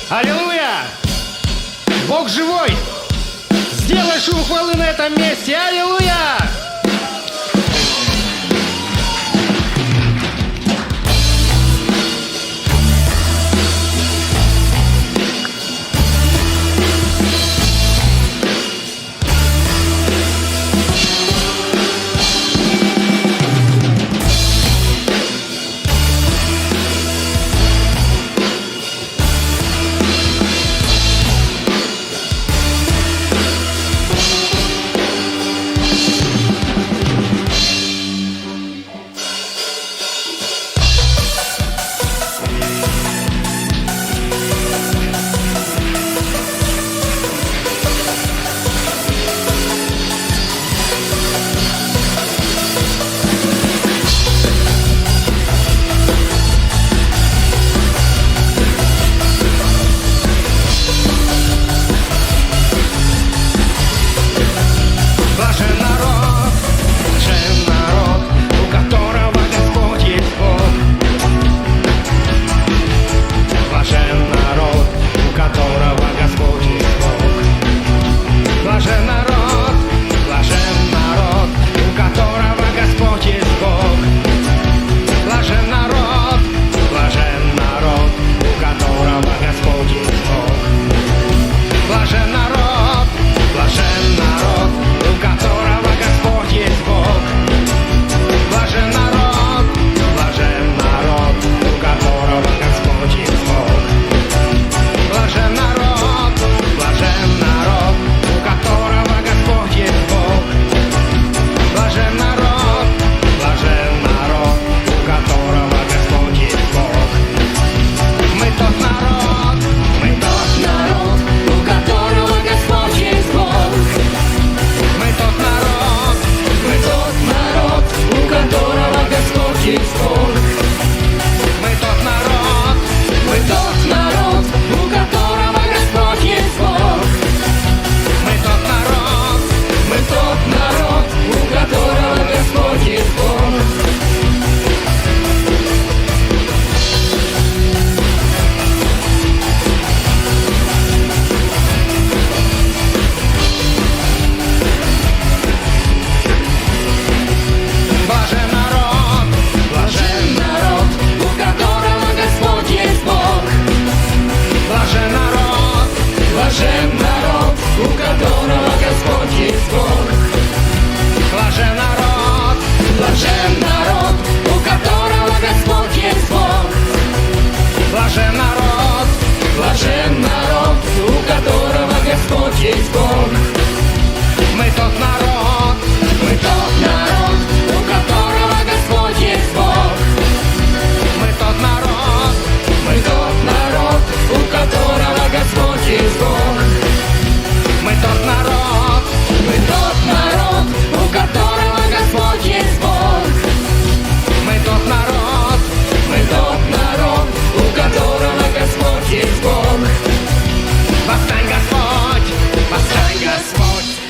Аллилуйя! Бог живой! Сделай шум хвалы на этом месте! Аллилуйя!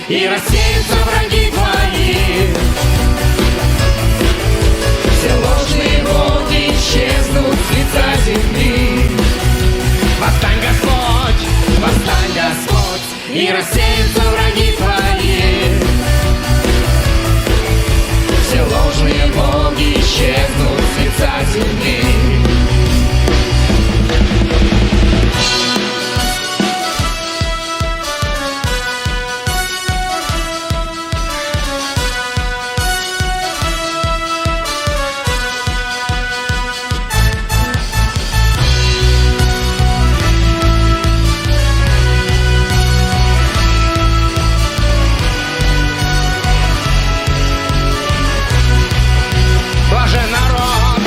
И рассеются враги твои. Все ложные боги исчезнут с лица земли. Восстань, Господь, и рассеются враги твои. Все ложные боги исчезнут с лица земли. блажен народ,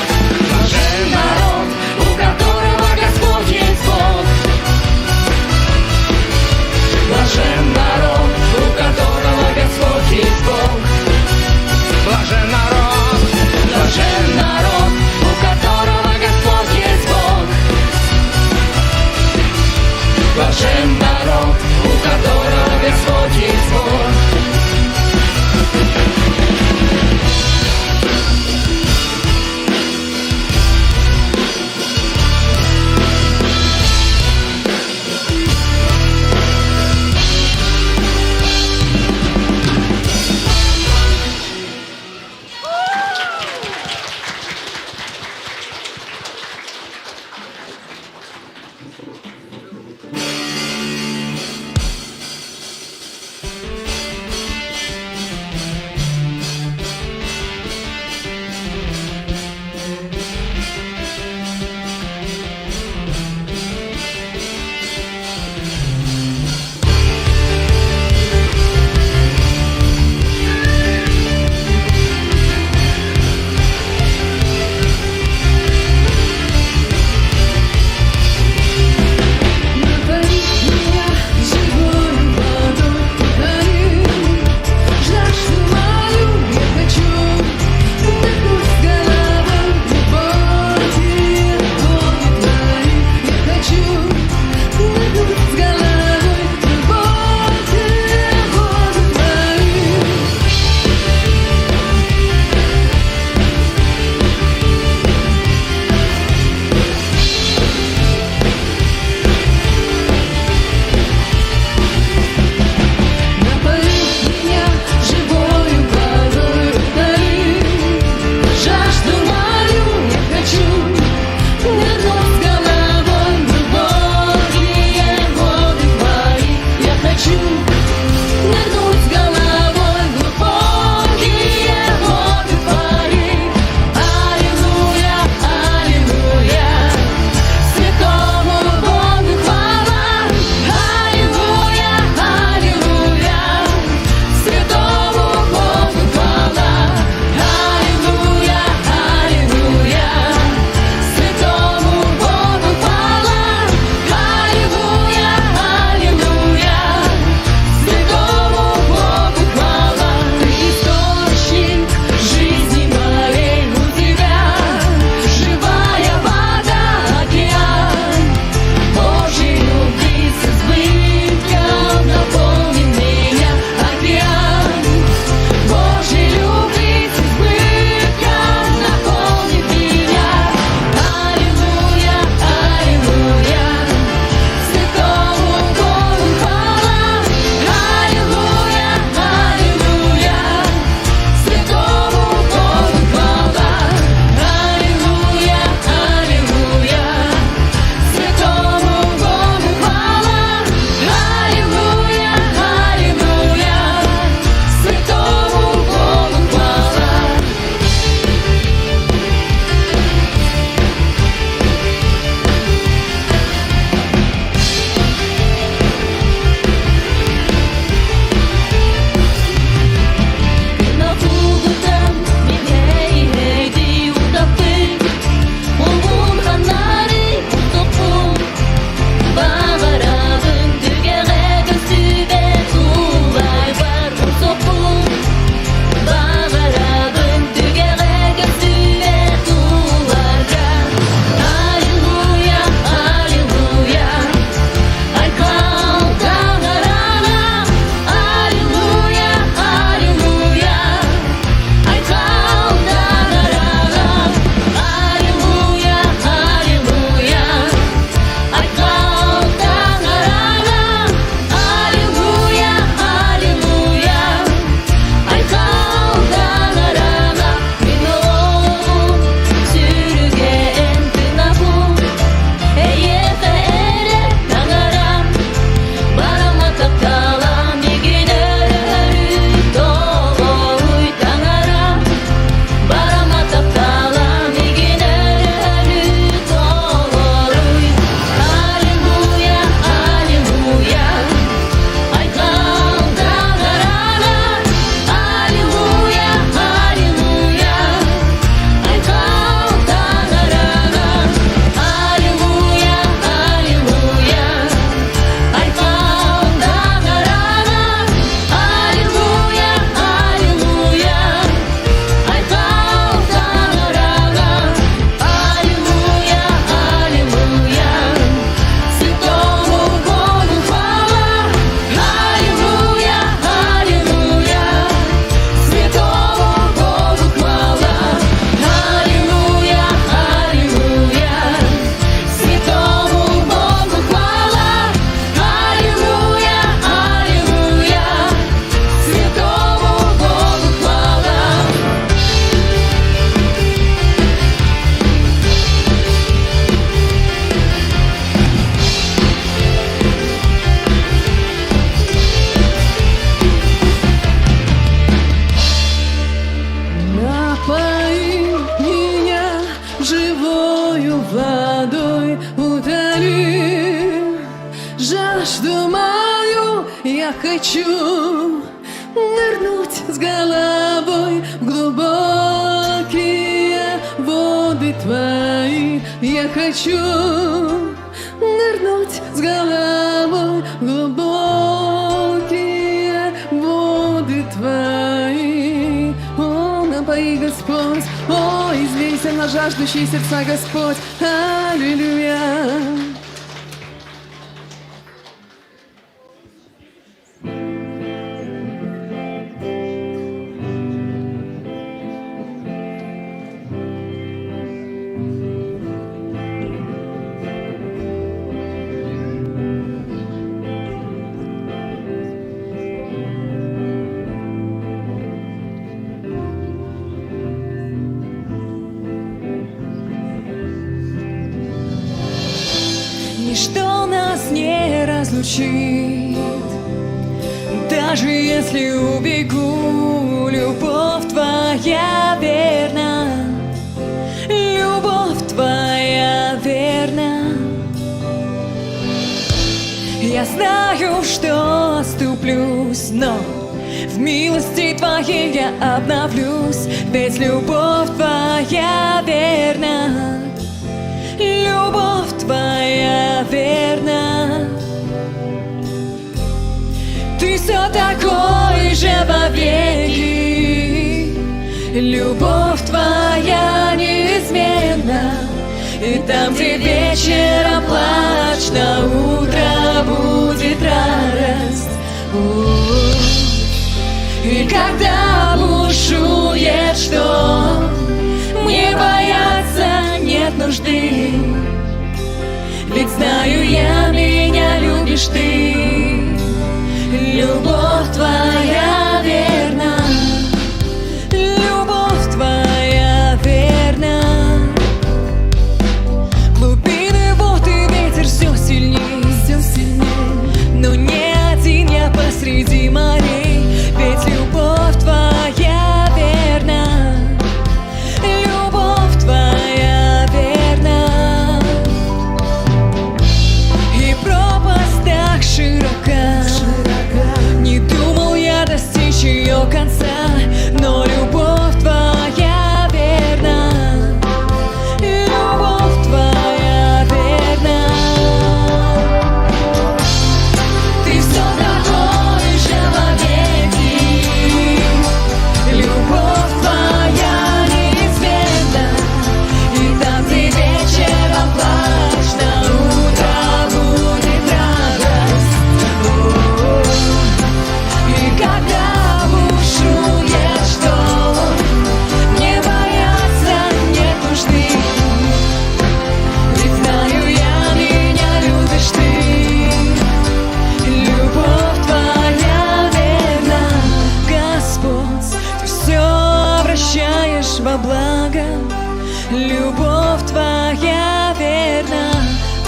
тобой утоли жажду мою. Я хочу нырнуть с головой в глубокие воды твои. Я хочу нырнуть с головой в глубокие воды твои. О, напои, Господь, о, излейся на жаждущие сердца, Господь. Аллилуйя. Ничто нас не разлучит, даже если убегу. Любовь твоя верна, любовь твоя верна. Я знаю, что оступлюсь, но в милости твоей я обновлюсь. Ведь любовь твоя верна, любовь твоя верна. Ты все такой же вовеки, любовь твоя неизменна. И там, где вечером плач, на утро будет радость. И когда бушует шторм, мне бояться нет нужды. Ведь знаю я, меня любишь ты. Любовь твоя верна, любовь твоя верна. Глубины вод и ветер все сильней, но не один я посреди морей. Ведь любовь твоя верна, любовь твоя верна. И пропасть так широка, не думал я достичь ее конца. Но любовь твоя верна, любовь твоя верна. Ты все такой же вовеки, любовь твоя неизменна. И там, где вечером плач, на утро будет радость. И когда бушует шторм, мне бояться нет нужды. Ведь знаю я, меня любишь ты. Любовь твоя верна, Господь, ты все обращаешь во благо. Любовь твоя верна,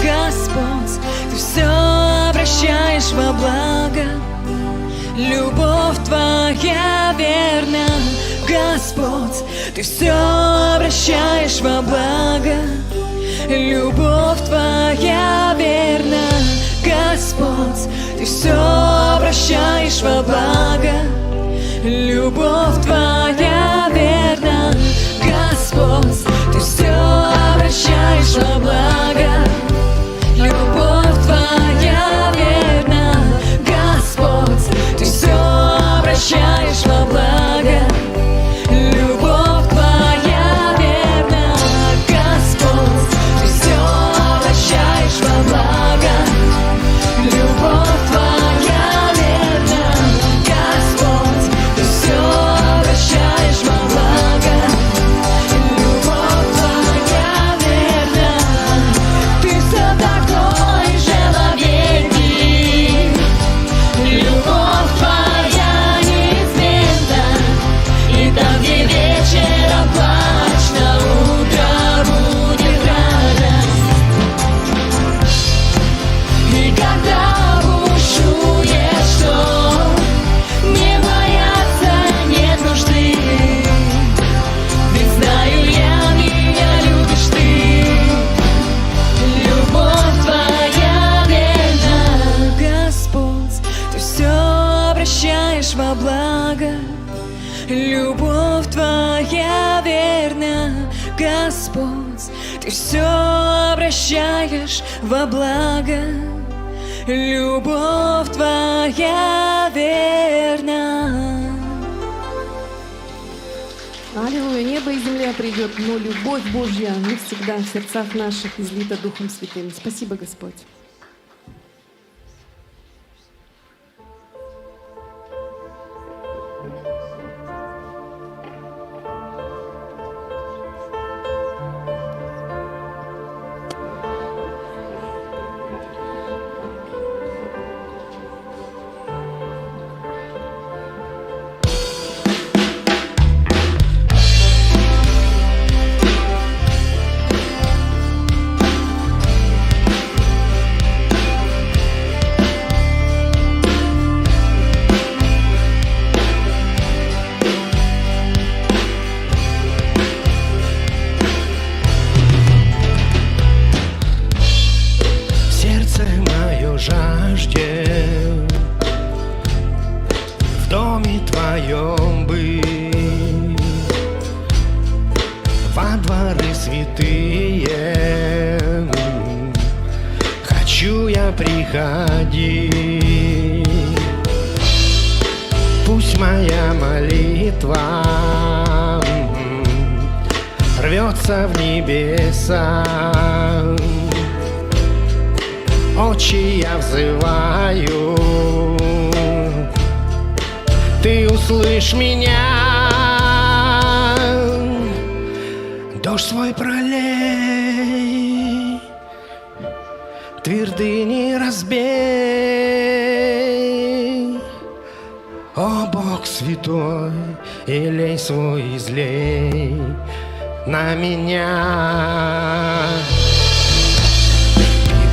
Господь, ты все обращаешь во благо. Любовь твоя верна, Господь, ты все обращаешь во благо. Любовь твоя верна, Господь, ты все обращаешь во благо. Любовь твоя верна, Господь, ты все обращаешь во благо. Любовь твоя верна, Господь, ты все обращаешь во благо. Любовь твоя верна, Господь, ты все обращаешь во благо. Любовь твоя верна, Господь, ты все обращаешь во благо. Любовь твоя верна, все обращаешь во благо. Любовь твоя верна. Аллилуйя, небо и земля придет, но любовь Божья не всегда в сердцах наших излита Духом Святым. Спасибо, Господь. Жаждет в доме твоем быть, во дворы святые хочу я приходить. Пусть моя молитва рвется в небеса. Очи я взываю, ты услышь меня. Дождь свой пролей, твердыни разбей. О, Бог святой, елей свой излей на меня.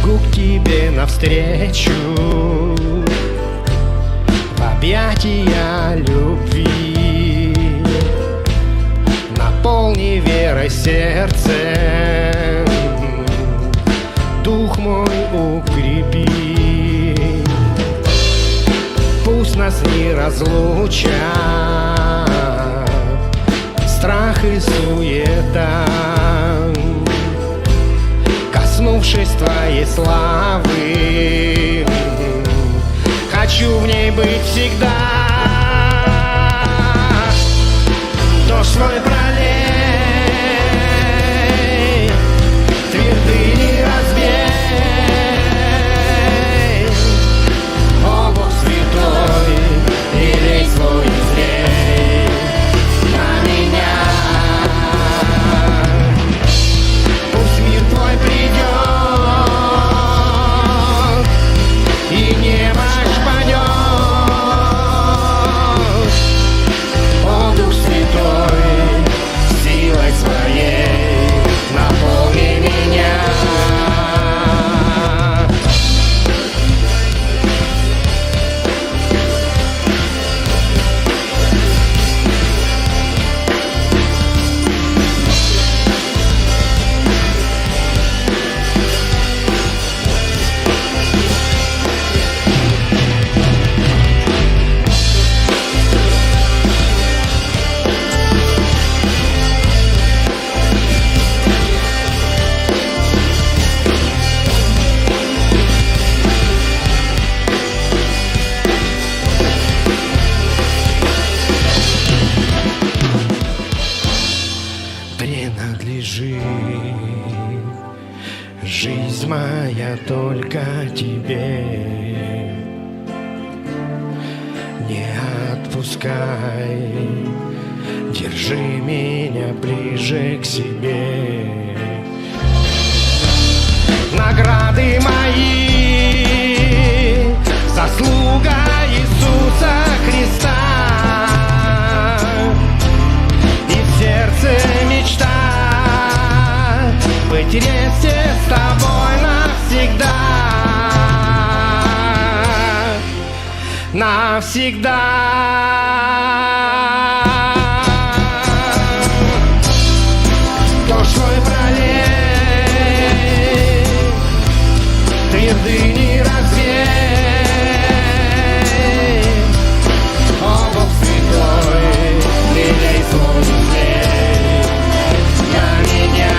К тебе навстречу в объятия любви, наполни верой сердце, дух мой укрепи. Пусть нас не разлучат страх и суета. Коснувшись твоей славы, хочу в ней быть всегда. Дождь свой пролей, твердыни разбей. О, Бог святой, елей свой излей на меня. Пусть мир твой придет и небо шпанет. О, Дух Святой, силой своей наполни меня. Жизнь моя только тебе, не отпускай, держи меня ближе к себе. Награды мои, заслуга Иисуса Христа, и в сердце мечта быть вместе с тобой навсегда, навсегда. Дождь свой пролей, твердыни развей. О, Бог святой, елей свой излей на меня.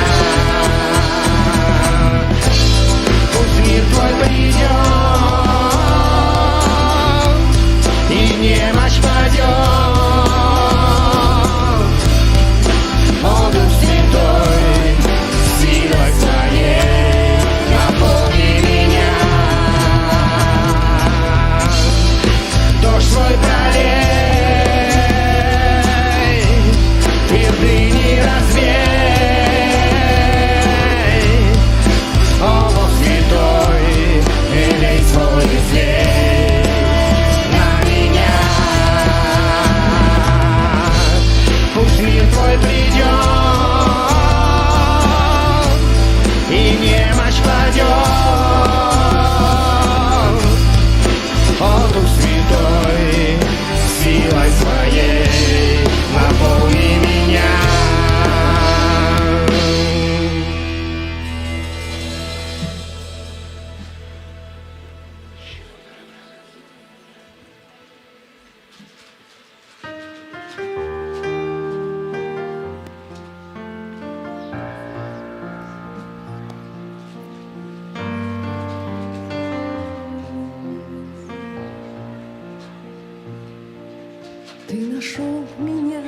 нашел меня,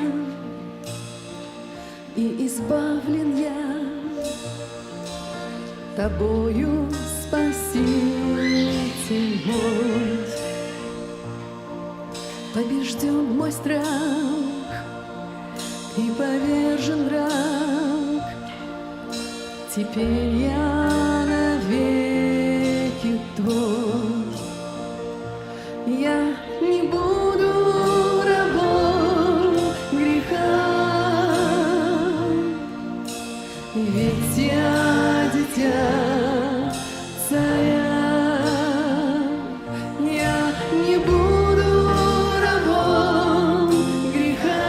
и избавлен я тобою, Спаситель мой. Побежден мой страх и повержен враг. Теперь я навеки твой. Я не буду рабом греха, ведь я дитя царя. Я не буду рабом греха,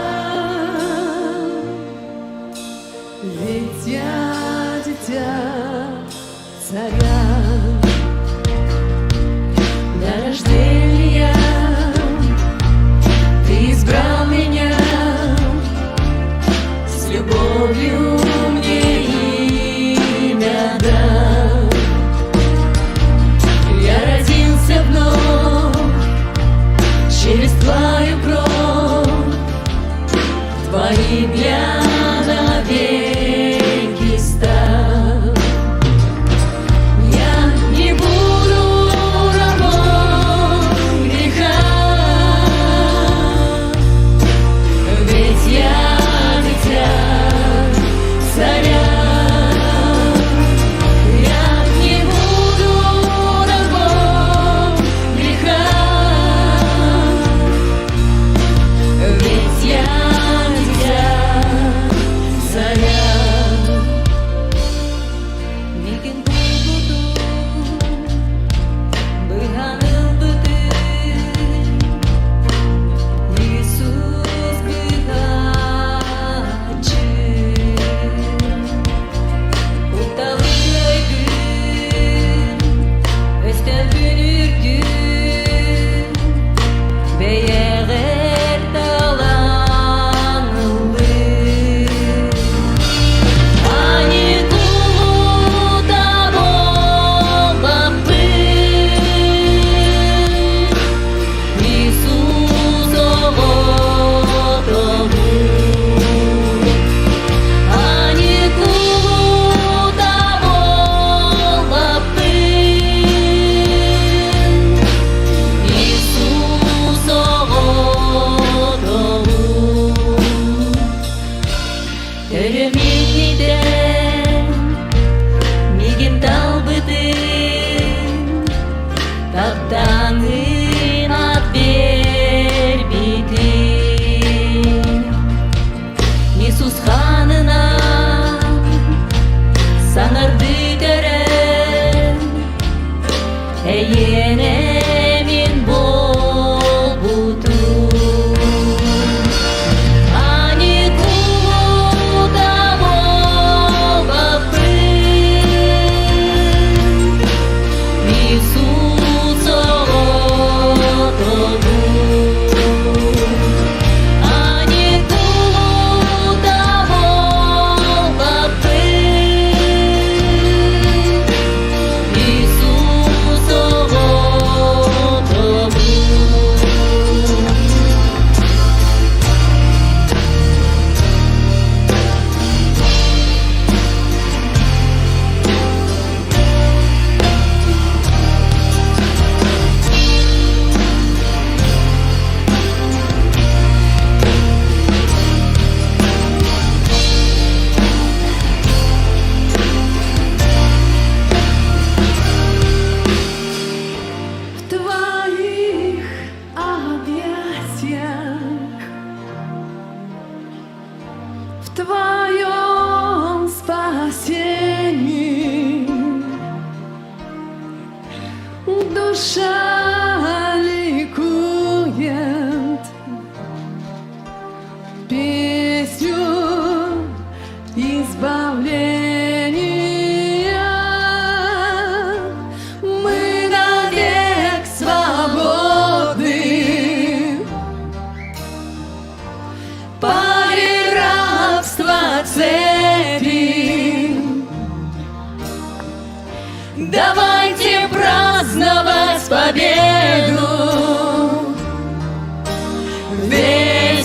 ведь я дитя царя. Для рождения ты избрал меня, с любовью мне имя дал. Я родился вновь через твою кровь, твоим я навеки стал. Я не буду рабом греха, ведь я дитя царя. Я не буду рабом греха, ведь я дитя царя. Мигин буду, быганыл бы ты, Иисус быгачы. Уталый gün, өстен günürgün, бейгер таланылы. Ани кулута болаппын, Иисус оғотолу. Ани кулута болаппын, Иисус оғотолу. Төрөмүнүден мигин талбытын, таптанын ат бербитин. Иисус ханына саңырды төрөм, эйене мен болбутум. Ани кулута болаппын, Иисус оғотолу. Ани кулута болаппын, Иисус оғотолу. В твоих объятиях, в твоем спасении душа ликует, песню избавления. Мы навек свободны, паре рабства цепи. Давайте праздновать победу, ведь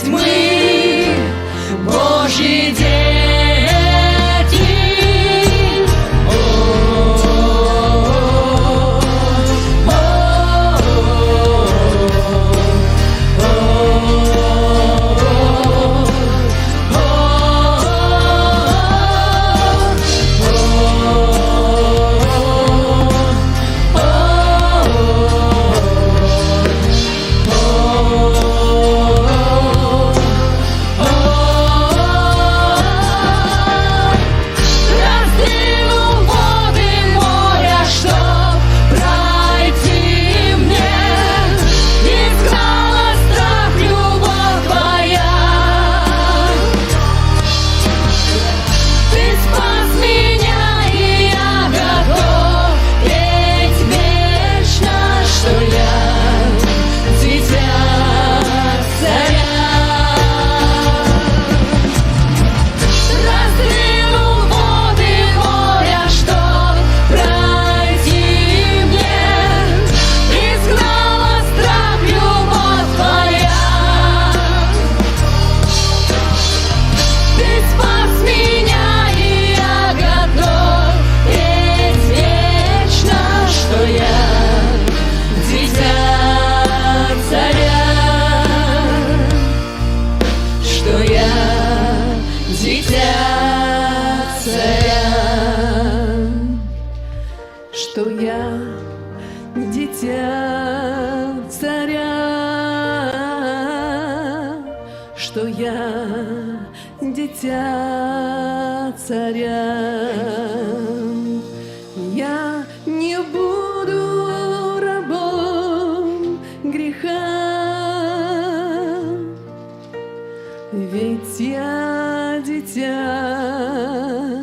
я дитя царя, что я дитя царя. Я не буду рабом греха, ведь я дитя